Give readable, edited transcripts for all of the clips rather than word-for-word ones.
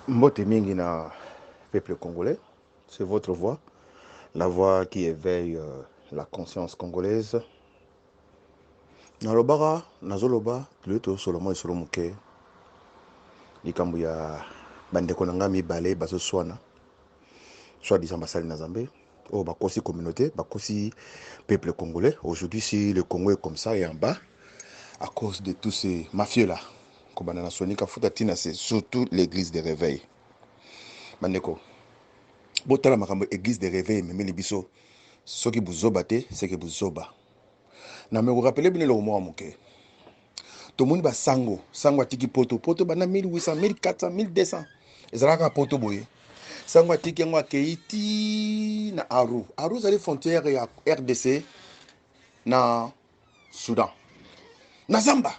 Mbote mingi na peuple congolais, c'est votre voix, la voix qui éveille la conscience congolaise. Nalobara, nazoloba, luto solomo solomuke, likambu ya bandeko nanga mibale bazo swana, soit disant basali na Zambé, oh bakosi communauté, bakosi peuple congolais. Aujourd'hui, si le Congo est comme ça et en bas, à cause de tous ces mafieux là, comme on a sonika futatina, c'est surtout l'église de réveil. Bandeko, botala makambo église de réveil, mais biso. Ce qui vous obate, c'est que vous oba. Na me vous rappelez bien le mot moké. Tout le monde va sango, sango atiki poto, poto bana 1800, 1400, 1200. Ezalaka poto boye. Sango atiki ngo akeiti na Aru. Aru zali frontière ya RDC na Soudan. Na Zamba.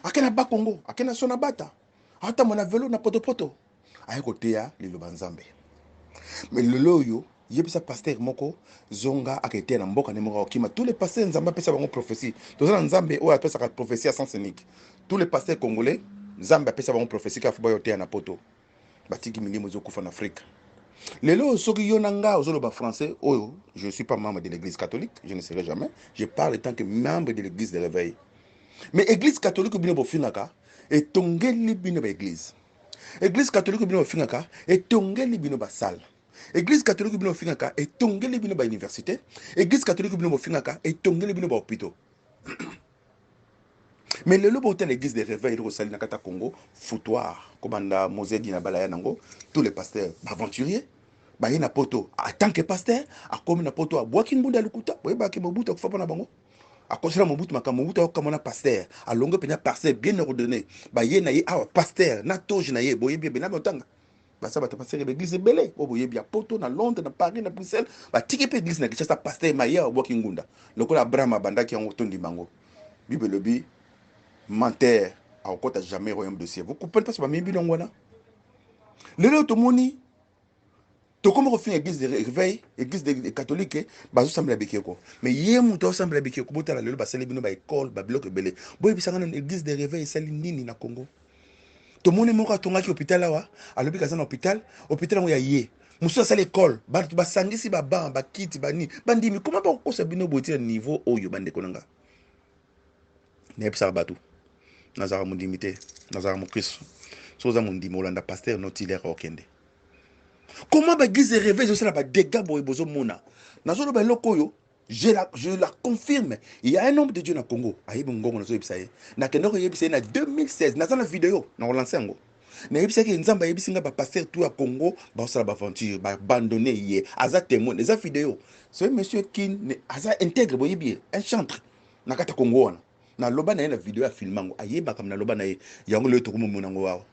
Akena ba Congo, akena sona bata. Hata mona velo na poto poto. Ayeko teya liloba Nzambe. Mais le loyo yebisa pasteur moko zonga akete na mboka nemoko okima tous les pasteurs nzamba pesa bango prophétie tozana nzambe oyo apesa ka prophétie à sens unique tous les pasteurs congolais nzambe apesa bango prophétie ka fuba yote na poto batiki milimo zokufa en Afrique lelo soki yo nanga ozoloba français oyo je suis pas membre de l'église catholique je ne serai jamais je parle en tant que membre de l'église de réveil mais église catholique bino bofinaka etongeli bino ba église catholique bino bofinaka etongeli bino ba salle. Église catholique bino fingaka et tongeli bino ba université. Église catholique bino fingaka et tongeli bino ba hôpital. Mais le lobo de l'église des réveils au Salina Kata Congo, foutoir, commanda Mosé Dina Balaya Nango, tous les pasteurs aventuriers, ba yena poto en tant que pasteur, a comme na poto a boakin bunda lukuta, boye ba ke mobuta ko fapa na bango. A kosela mobutu makamobuta comme na pasteur, a longue pena pasteur bien ordonné, ba yena ye a pasteur na toje na ye boye bien na motanga. Ça va te passer l'église belé o boye bia poto na Londres na Paris na Bruxelles ba tiki pe église na Kinshasa pasteur maya wa kingunda lokola Abraham bandaki en tondi mango bible lobi menteur a okota jamais royaume de ciel vous comprenez pas ce ba mimbi longwana lelo to moni to comme refin église de réveil église de catholique ba zo sambla bikeko mais ye muto sambla bikeko botala lelo ba sali bino ba école ba bloc belé boye bisanga na église de réveil sali nini na Congo. Tout le monde est mort à ton hôpital là, à l'hôpital hôpital où il y a yé. Moussa c'est l'école, ba sangi si ba kit ba ni, bandi mais comment pas ça bino botir niveau oyo bande konanga. Neb sa batu. Nazara mon dimité, nazara mon Christ. Soza mon dimo landa pasteur notilaire okende. Comment ba guise réveil je sais là ba dégâts boy bozo mona. Nazolo ba lokoyo. Je la confirme. Il y a un homme de Dieu dans le Congo. Aïe, bon, on a dit na kenoko yebisa na 2016. Na la vidéo, na relancé ngo. Na yebisa ki nzamba yebisa nga ba passer tout à Congo, ba sala ba aventure, ba abandonner hier. Aza témoin, les vidéo. Ce monsieur qui aza intègre bo yebi, un chantre. Na kata Congo wana. Na loba na vidéo ya filmango. Aïe ba comme na loba na yango le to ko mo nango wa.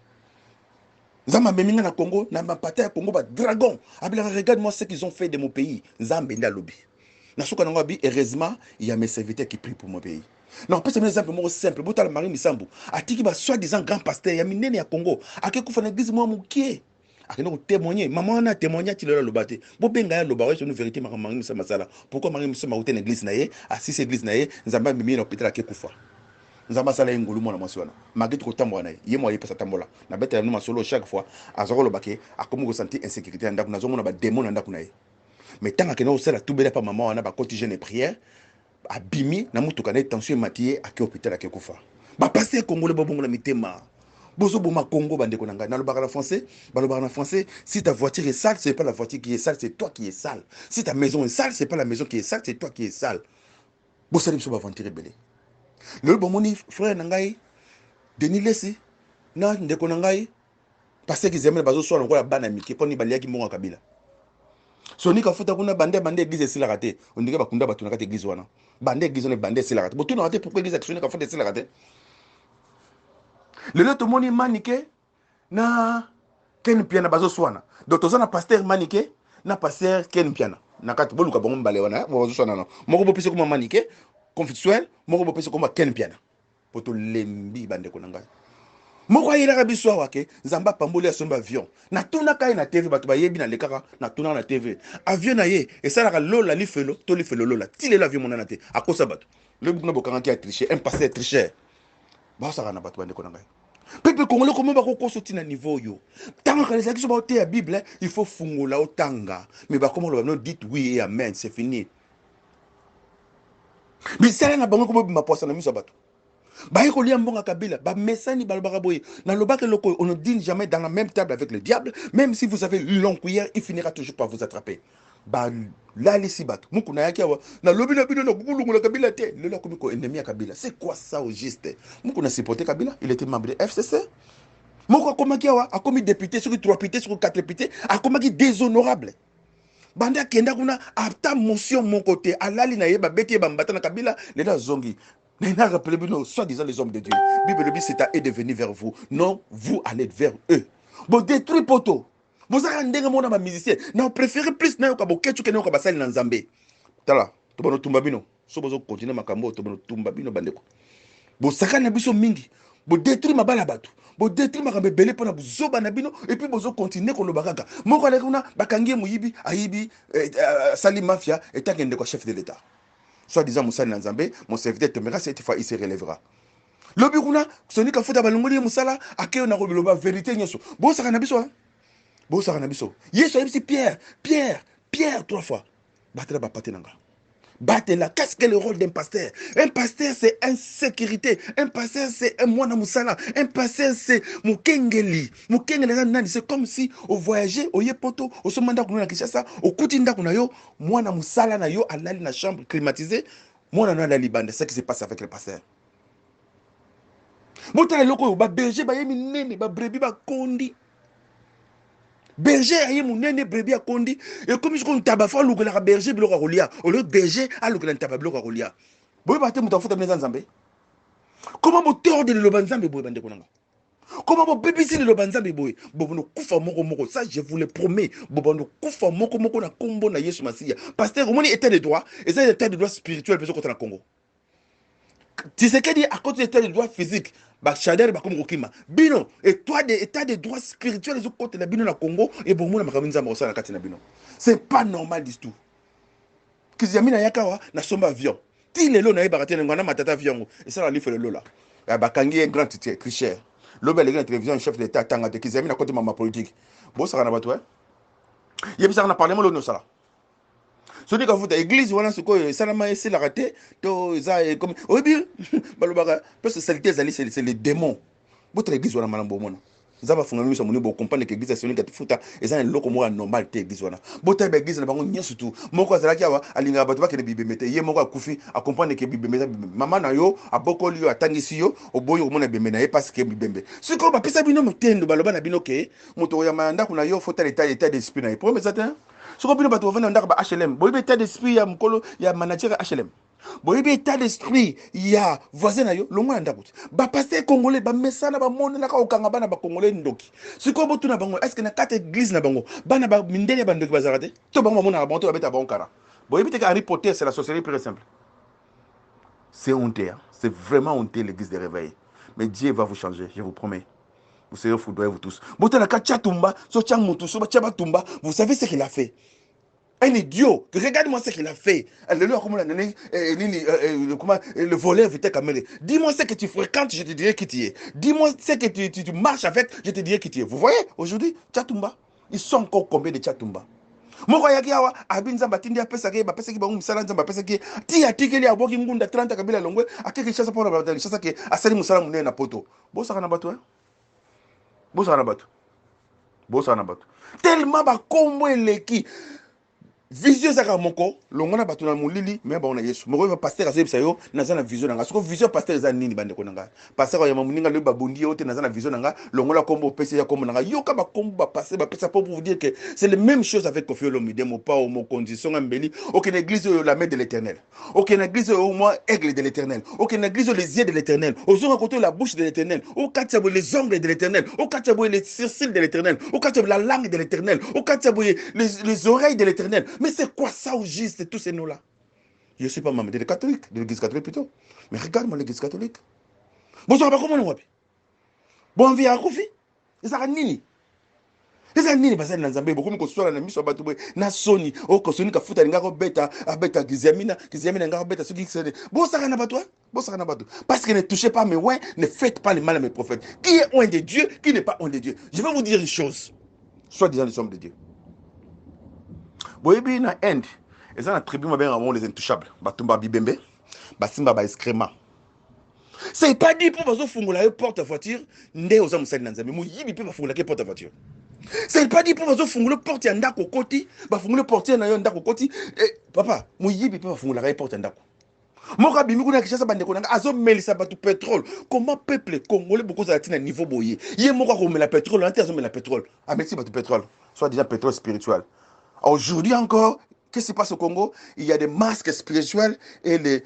Nzamba meminga na Congo, na ba pata ya Congo ba dragon. Abila regarde-moi ce qu'ils ont fait de mon pays. Nzamba nda lobi. Heureusement, il y a mes serviteurs qui prient pour mon pays. Non, pas un exemple simple. Bouta la Marie Missambu. Atiki ba soi-disant grand pasteur. Ya minene ya Congo. Ake kufa na église moi moukie. Ake non témoigner. Maman a témoigné tu le bate. Bo benga ya loba une vérité Marie Missambu masala. Pourquoi Marie Missambu a une église na ye? Assis église na ye, nzamba mimi na hôpital ake kufa. Nzamba sala ngulu mona mwasiwana. Magit ko tambo na ye. Ye mo ye pesa tambola. Na beta ya numa solo chaque fois. Azoro lobake akomu ko sentir insécurité ndaku na zongo na ba démon ndaku na ye. Mais tant que nous sommes tout belle pas maman on a pas quotidien de prière abimi na mutu kana tension matié à que hôpital à que kufa ba passer congolais ba bongo na mitema bozo boma Congo bande ko nanga na le bar français ba le bar français si ta voiture est sale c'est pas la voiture qui est sale c'est toi qui est sale si ta maison est sale c'est pas la maison qui est sale c'est toi qui est sale bo salim so ba aventure belé le bon moni frère nangai Denis Lesi na ndeko nangai parce qu'ils aiment bazo so na bana miki poni baliaki mbongo kabila sonika futa kuna bande église sila raté on dirait bakunda batu na kati église wana bande église on bande sila raté botu na raté pourquoi église sonika futa sila raté le lot moni manike na ken piana bazo swana donc tozana pasteur manike na pasteur ken piana na kati boluka bongo mbale wana bazo swana no moko bo pese kuma manike conflictuel moko bo pese kuma ken piana poto lembi bande ko nanga moko ayelaka biso awa ke nzamba pamboli asomba avion na tuna kai na TV bato bayebi na lekaka na tuna na TV avion na ye esalaka lola lifelo to lifelo lola tilela avion monana te akosa bato le bukuna bokanga ki a tricher un pasteur tricher ba saka na bato bande ko na ngai Peuple congolais, comment va qu'on sortir à niveau yo? Tant que les actions sont la Bible, il faut fungola au tanga. Mais bah comment le dites oui et amen, c'est fini. Mais ça n'a pas comment ma poisson na miso bato. Bah il y a mbonga kabila, bah messani balbara boy. Na le bac loko, on ne dîne jamais dans la même table avec le diable, même si vous avez une longue cuillère, il finira toujours par vous attraper. Bah là les si bato. Muku na yaki wa na lobi na bino na kukulu ngula kabila te. Le la komiko ennemi à kabila. C'est quoi ça au juste? Muku na supporté kabila, il était membre de FCC. Moko akomaki awa, akomi député, sur 3 députés, sur 4 députés, akomaki déshonorable. Banda kenda kuna apta motion mon côté, alali na yeba beti yeba mbata na kabila, leda zongi. N'a rappelé bino, soi-disant les hommes de Dieu. Bible le dit c'est à eux de venir vers vous. Non, vous allez vers eux. Bon détruit poto. Vous avez un mona ma musicien. Non, préférez plus na yoka bo ketu kena yoka basali na Nzambe. Tala, to bono tumba bino. So bozo continuer makambo to bono tumba bino bandeko. Bo saka na biso mingi. Bo détruire mabala bato. Bo détruire makambe belé pona bozoba na bino et puis bozo continuer ko lobakaka. Moko ale kuna bakangie muyibi ayibi sali mafia et takende ko chef de l'état. Soit disant Moussa Nzambe, mon serviteur tombera cette fois il se relèvera. Lobi kuna soni ka futa balongoli musala akeo na ko loba vérité nyoso. Bo saka na biso hein. Bo saka na biso. Yesu ayebisi Pierre 3 fois. Batela ba patenanga. Battez-la. Qu'est-ce que le rôle d'un pasteur? Un pasteur, c'est insécurité. Un pasteur, c'est un moine moussala. Un pasteur, c'est mukengeli. Mukengeli, c'est comme si au voyager, au yepoto, au somanda kuna kishasa, au kutinda kuna yo, moine moussala na yo, alali na chambre climatisée, moine na la libande. C'est ce qui se passe avec le pasteur. Motala loko, ba berger, ba yemi nene, ba brebi, ba kondi. Berger aye munene brebis a kondi et comme je compte tabafa lu que la berger bloc a rolia au lieu berger a lu que la tabac bloc a rolia boy batte muta futa mneza nzambe comment mo tordre le banzambe boy bande konanga comment mo bébisi le banzambe boy bobono kufa moko ça je vous le promets bobono kufa moko na kombo na Yesu Masiya pasteur au moins état de droit et ça état de droit spirituel peut contre le Congo. Tu sais qu'elle dit à cause de l'état de droit physique, bah Shader bah comme Rokima. Bino et toi des états de droit spirituel les autres côtés la bino na Congo et bon moi na makaminza mosa na katina bino. C'est pas normal du tout. Kizamina yakawa na somba avion. Ti lelo na yeba katena ngwana matata avion et ça la li fait le lola. Bah kangi un grand titre tricheur. L'obé les grandes télévision chef d'état tanga de Kizamina côté mama politique. Bon ça na batoué. Yebisa na parlement lo ça. Celui qui a fait l'église, voilà ce que ça n'a essayé de rater. Comme au début, parce que c'est les démons. Votre église, voilà, madame Bomona. Vous avez fait un peu de comprendre que l'église est celui qui a fait et un loco normal. L'église, votre église, n'a pas rien surtout. Moi, quand c'est là, à l'ingénieur, que les bibés mettaient, hier, moi, Koufi, à comprendre que bibé mettaient, maman, nayo, à beaucoup lieu, à Tangisio, au boy, au monde, bibé, naïe, parce que bibé. Ce qu'on va passer à bino, m'tien, de baloba, nabinoke, moto, yamanda, qu'on a yo, faut l'état d'esprit, naïe. Pour mes atteints. Ce qu'on peut nous trouver dans HLM, bon, il y a état d'esprit, il y a manager HLM. Bon, il y a état d'esprit, il y a voisin, le moins d'abord. Bah, passer congolais, bah, messana, bah, mon, la kaokanga, bah, congolais, ndoki. Ce qu'on peut tout bango, est-ce que na quatre églises na bango, bah, na ba mindele bandoki bazarate, tout bango, mon abonto, bah, bon cara. Bon, il y a Harry Potter, c'est la sorcellerie pure et simple. C'est honteux, hein? C'est vraiment honteux l'église de réveil. Mais Dieu va vous changer, je vous promets. Vous serez foudroyés, vous tous. Vous savez ce qu'il a fait. Un idiot. Regarde-moi ce qu'il a fait. Le voleur veut caméler. Dis-moi ce que tu fréquentes, je te dirai qui tu es. Dis-moi ce que tu marches avec, je te dirai qui tu es. Vous voyez, aujourd'hui, Tchatumba, ils sont encore combien de Tchatumba? Moko yaki awa abinza batindi apesa ke bapesa ki bangu misala nzamba apesa ki ti atikeli aboki ngunda 30 kabila longwe akeke chasa pona batali chasa ke asali musala munene na poto bosa kana bato bosa kana bato bosa kana bato tellement ba kombo eleki vision zaka moko longona bato na mulili mais ba ona Yesu moko pasteur azebisa yo naza na vision nanga soko vision pasteur za nini bande ko nanga pasteur ya mamuninga le babundi yo te naza na vision nanga longola kombo pese ya kombo nanga yo ka ba kombo ba passer ba pesa pour vous dire que c'est la même chose avec Koffi Olomide mo pas au mo condition ngambeli aucune église la main de l'Éternel aucune église au moins aigle de l'Éternel aucune église les yeux de l'Éternel aux yeux côté la bouche de l'Éternel au katabo les ongles de l'Éternel au katabo les sourcils de l'Éternel au katabo la langue de l'Éternel au katabo les oreilles de l'Éternel. Mais c'est quoi ça au juste, tous ces noms-là? Je ne suis pas membre de l'église catholique plutôt. Mais regarde-moi l'église catholique. Bon, ça va pas comment on va. Bon, on vit à Koufi. Et ça va nini. eza nini basali na nzambe bokomi koswala na miso ya bato boye na soni okosoni kafuta linga kobeta abeta kiziamina nga kobeta soki kisene bosaka na bato bosaka na bato parce que ne touchez pas mes oins, ne faites pas le mal à mes prophètes. Qui est oint de Dieu, qui n'est pas oint de Dieu? Je vais vous dire une chose, soit disant les hommes de Dieu. Boyebi na end eza na tribu mabenga mo les intouchables batumba bibembe basimba ba excrément. C'est pas dit pour bazo fungola porte voiture nde oza musali na nzambe mo yibi pe bafungola ke porte voiture. C'est pas dit pour bazo fungola porte ya ndako koti ba fungola porte na yo ndako koti papa mo yibi pe bafungola ka porte ndako. Moka bimi kuna kishasa bandeko nanga azo melisa batu pétrole. Comment peuple congolais beaucoup za tina niveau boye. Ye moka ko mela pétrole, ante azo mela pétrole. Ah merci batu pétrole. Soit déjà pétrole spirituel. Aujourd'hui encore, qu'est-ce qui se passe au Congo? Il y a des masques spirituels et les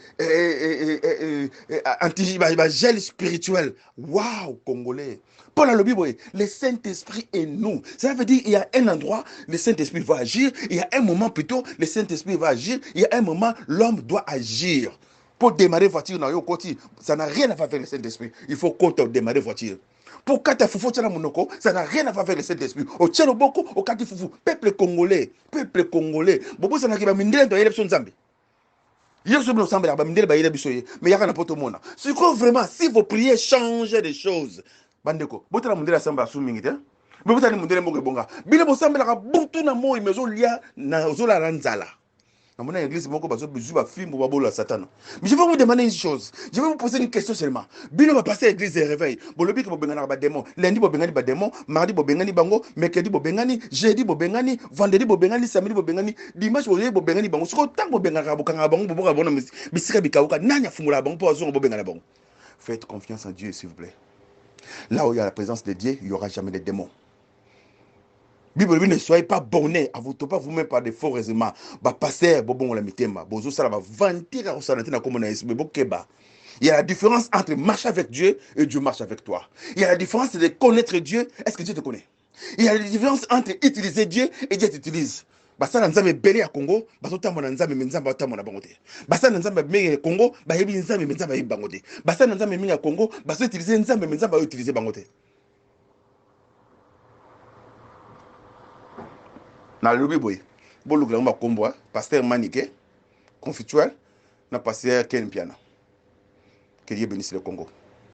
anti-gel spirituels. Waouh, Congolais. Paul a le Bible, le Saint-Esprit est nous. Ça veut dire qu'il y a un endroit, le Saint-Esprit va agir. Il y a un moment plutôt, le Saint-Esprit va agir. Il y a un moment, l'homme doit agir. Pour démarrer voiture dans le côté, ça n'a rien à faire avec le Saint-Esprit. Il faut qu'on démarrer voiture. Pour Kata Foufou Tchana Monoko, ça n'a rien à voir avec le Saint-Esprit. Au Tchelo Boko, au Kati Foufou, peuple congolais. Bobo ça n'a pas mindele dans l'élection Zambie. Hier, je me semble que mindele ba bisoye, mais il y a un poto mona. C'est quoi vraiment, si vos prières changent des choses, bandeko, botala mindele samba soumingite. Botala mindele mbonge bonga. Bile bo samba la butu na moi mezo lia na zola ranzala. Dans mon église, beaucoup de gens film pour la Satan. Mais je vais vous demander une chose. Je vais vous poser une question seulement. Bino va passer à l'église et réveil. Bolobi que bobengana ba démon. Lundi bobengani ba démon. Mardi bobengani bango. Mercredi bobengani. Jeudi bobengani. Vendredi bobengani. Samedi bobengani. Dimanche bobengani bango. Soko tant bobengana bokanga bango boboka bona bisika bikauka. Nanya fumula bango pour azongo bobengana bango. Faites confiance en Dieu s'il vous plaît. Là où il y a la présence de Dieu, il n'y aura jamais de démons. Bible ne soyez pas bornés, à vous pas vous-même par des faux raisonnements. Bah passer bon la mitema, bozo ça va vantir au salatina comme on a essayé bokeba. Il y a la différence entre marcher avec Dieu et Dieu marche avec toi. Il y a la différence de connaître Dieu, est-ce que Dieu te connaît? Il y a la différence entre utiliser Dieu et Dieu t'utilise. Basa nzambe belé à Congo, baso tamona nzambe menzamba tamona bangote. Basa nzambe menge Congo, ba yebi nzambe menzamba yebi bangote. Basa nzambe menge Congo, baso utiliser nzambe menzamba utiliser bangote. Na lobi boy bolu gla kombo pasteur Maniké confituel na pasteur Ken Piana. Que Dieu bénisse le Congo.